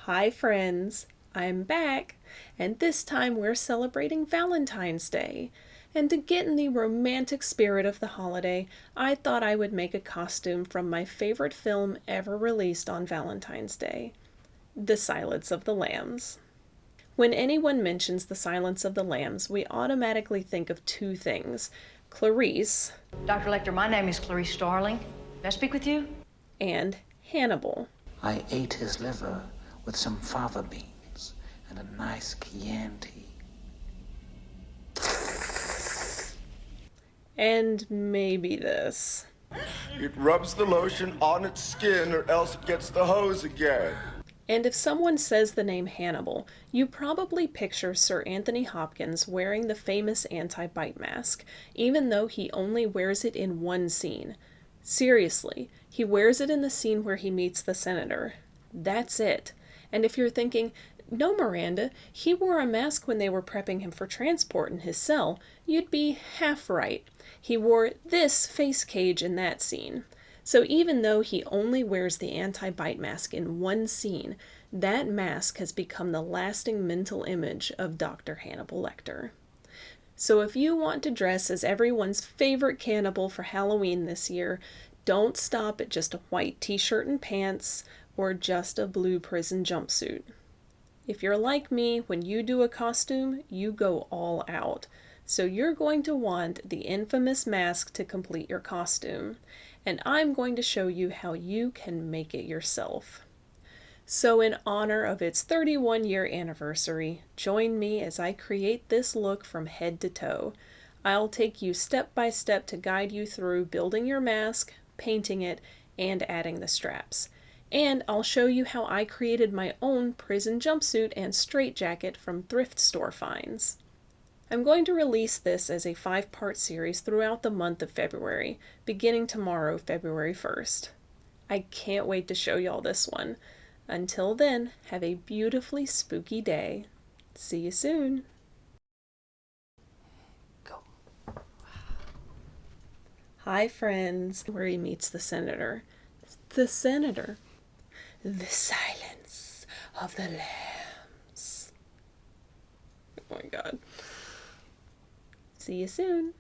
Hi friends, I'm back, and this time we're celebrating Valentine's Day. And to get in the romantic spirit of the holiday, I thought I would make a costume from my favorite film ever released on Valentine's Day, The Silence of the Lambs. When anyone mentions The Silence of the Lambs, we automatically think of two things: Clarice Dr. Lecter, my name is Clarice Starling. May I speak with you? and Hannibal. I ate his liver with some fava beans and a nice Chianti. And maybe this. It rubs the lotion on its skin or else it gets the hose again. And if someone says the name Hannibal, you probably picture Sir Anthony Hopkins wearing the famous anti-bite mask, even though he only wears it in one scene. Seriously, he wears it in the scene where he meets the senator. That's it. And if you're thinking, no, Miranda, he wore a mask when they were prepping him for transport in his cell, you'd be half right. He wore this face cage in that scene. So even though he only wears the anti-bite mask in one scene, that mask has become the lasting mental image of Dr. Hannibal Lecter. So if you want to dress as everyone's favorite cannibal for Halloween this year, don't stop at just a white t-shirt and pants or just a blue prison jumpsuit. If you're like me, when you do a costume, you go all out. So you're going to want the infamous mask to complete your costume, and I'm going to show you how you can make it yourself. So in honor of its 31-year anniversary, join me as I create this look from head to toe. I'll take you step by step to guide you through building your mask, painting it, and adding the straps. And I'll show you how I created my own prison jumpsuit and straitjacket from thrift store finds. I'm going to release this as a 5-part series throughout the month of February, beginning tomorrow, February 1st. I can't wait to show y'all this one. Until then, have a beautifully spooky day. See you soon. Go. Hi friends, where he meets the senator. The senator. The silence of the lambs. Oh my god. See you soon.